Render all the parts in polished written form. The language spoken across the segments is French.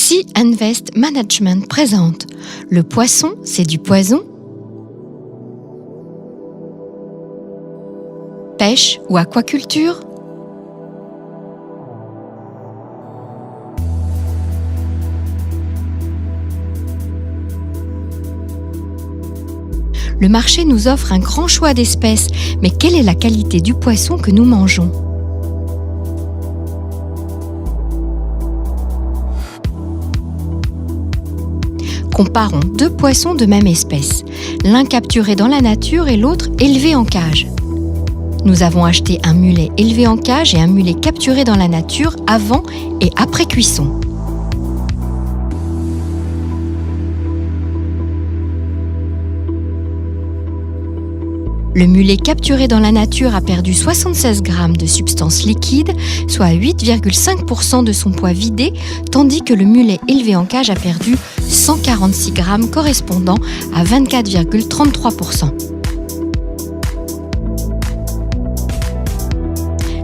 Sea Invest Management présente Le poisson, c'est du poison? Pêche ou aquaculture? Le marché nous offre un grand choix d'espèces, mais quelle est la qualité du poisson que nous mangeons? Comparons deux poissons de même espèce, l'un capturé dans la nature et l'autre élevé en cage. Nous avons acheté un mulet élevé en cage et un mulet capturé dans la nature avant et après cuisson. Le mulet capturé dans la nature a perdu 76 grammes de substance liquide, soit 8,5% de son poids vidé, tandis que le mulet élevé en cage a perdu 146 grammes, correspondant à 24,33%.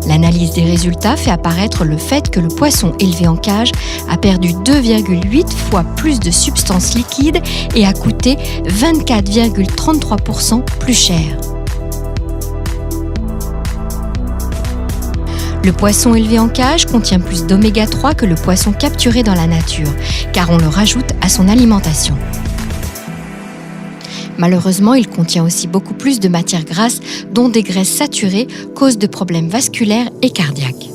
L'analyse des résultats fait apparaître le fait que le poisson élevé en cage a perdu 2,8 fois plus de substance liquide et a coûté 24,33% plus cher. Le poisson élevé en cage contient plus d'oméga 3 que le poisson capturé dans la nature, car on le rajoute à son alimentation. Malheureusement, il contient aussi beaucoup plus de matières grasses, dont des graisses saturées, cause de problèmes vasculaires et cardiaques.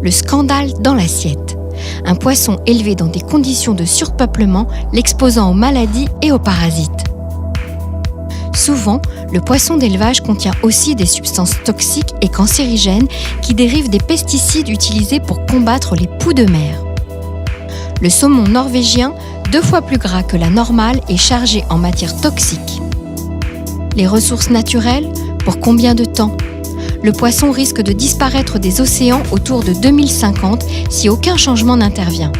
Le scandale dans l'assiette. Un poisson élevé dans des conditions de surpeuplement, l'exposant aux maladies et aux parasites. Souvent, le poisson d'élevage contient aussi des substances toxiques et cancérigènes qui dérivent des pesticides utilisés pour combattre les poux de mer. Le saumon norvégien, 2 fois plus gras que la normale, est chargé en matières toxiques. Les ressources naturelles, pour combien de temps? Le poisson risque de disparaître des océans autour de 2050 si aucun changement n'intervient.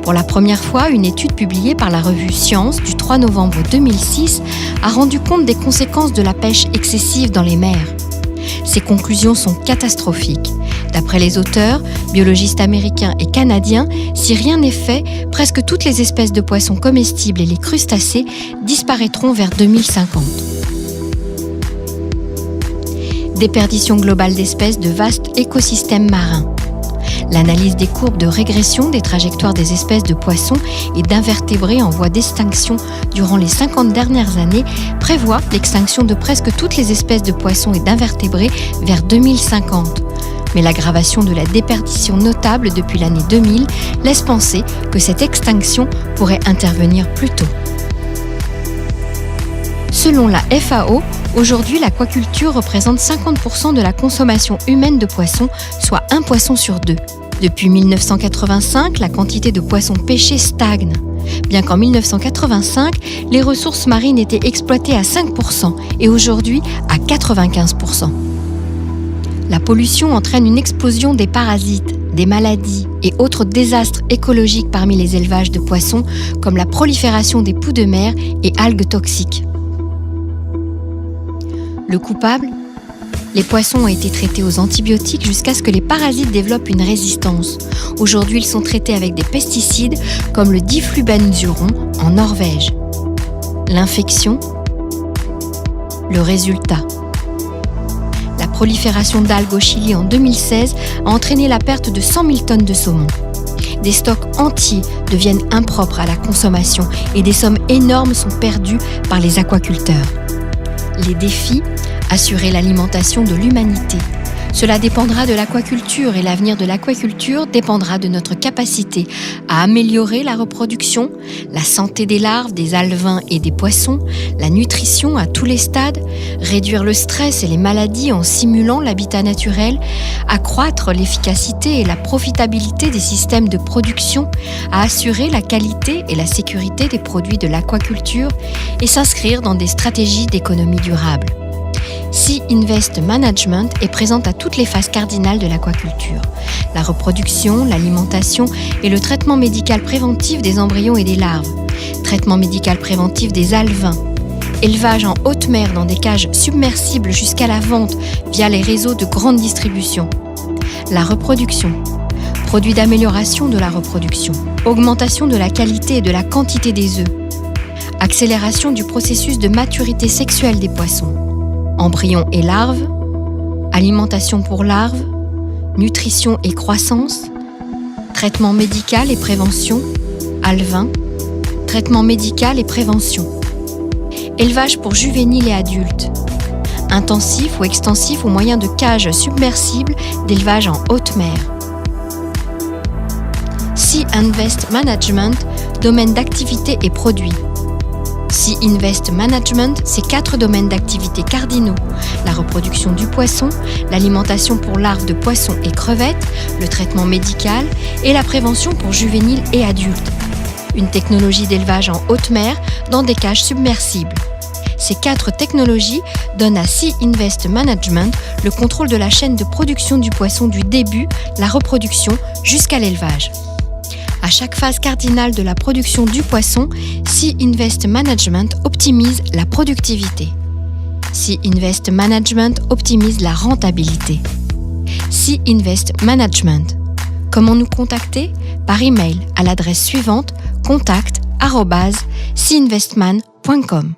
Pour la première fois, une étude publiée par la revue Science du 3 novembre 2006 a rendu compte des conséquences de la pêche excessive dans les mers. Ces conclusions sont catastrophiques. D'après les auteurs, biologistes américains et canadiens, si rien n'est fait, presque toutes les espèces de poissons comestibles et les crustacés disparaîtront vers 2050. Déperdition globale d'espèces de vastes écosystèmes marins. L'analyse des courbes de régression des trajectoires des espèces de poissons et d'invertébrés en voie d'extinction durant les 50 dernières années prévoit l'extinction de presque toutes les espèces de poissons et d'invertébrés vers 2050. Mais l'aggravation de la déperdition notable depuis l'année 2000 laisse penser que cette extinction pourrait intervenir plus tôt. Selon la FAO, aujourd'hui l'aquaculture représente 50% de la consommation humaine de poissons, soit un poisson sur 2. Depuis 1985, la quantité de poissons pêchés stagne. Bien qu'en 1985, les ressources marines étaient exploitées à 5% et aujourd'hui à 95%. La pollution entraîne une explosion des parasites, des maladies et autres désastres écologiques parmi les élevages de poissons, comme la prolifération des poux de mer et algues toxiques. Le coupable? Les poissons ont été traités aux antibiotiques jusqu'à ce que les parasites développent une résistance. Aujourd'hui, ils sont traités avec des pesticides comme le diflubenzuron en Norvège. L'infection? Le résultat? La prolifération d'algues au Chili en 2016 a entraîné la perte de 100 000 tonnes de saumon. Des stocks entiers deviennent impropres à la consommation et des sommes énormes sont perdues par les aquaculteurs. Les défis? Assurer l'alimentation de l'humanité. Cela dépendra de l'aquaculture et l'avenir de l'aquaculture dépendra de notre capacité à améliorer la reproduction, la santé des larves, des alevins et des poissons, la nutrition à tous les stades, réduire le stress et les maladies en simulant l'habitat naturel, accroître l'efficacité et la profitabilité des systèmes de production, à assurer la qualité et la sécurité des produits de l'aquaculture et s'inscrire dans des stratégies d'économie durable. Sea Invest Management est présente à toutes les phases cardinales de l'aquaculture. La reproduction, l'alimentation et le traitement médical préventif des embryons et des larves. Traitement médical préventif des alevins. Élevage en haute mer dans des cages submersibles jusqu'à la vente via les réseaux de grande distribution. La reproduction. produits d'amélioration de la reproduction, augmentation de la qualité et de la quantité des œufs, accélération du processus de maturité sexuelle des poissons, embryons et larves, alimentation pour larves, nutrition et croissance, traitement médical et prévention, alevin, traitement médical et prévention, élevage pour juvéniles et adultes, intensif ou extensif au moyen de cages submersibles d'élevage en haute mer. Sea Invest Management, domaine d'activité et produits. Sea Invest Management, c'est 4 domaines d'activité cardinaux: la reproduction du poisson, l'alimentation pour larves de poissons et crevettes, le traitement médical et la prévention pour juvéniles et adultes. Une technologie d'élevage en haute mer dans des cages submersibles. Ces 4 technologies donnent à Sea Invest Management le contrôle de la chaîne de production du poisson du début, la reproduction, jusqu'à l'élevage. À chaque phase cardinale de la production du poisson, Sea Invest Management optimise la productivité. Sea Invest Management optimise la rentabilité. Sea Invest Management. Comment nous contacter ? Par email à l'adresse suivante: contact@seainvestman.com.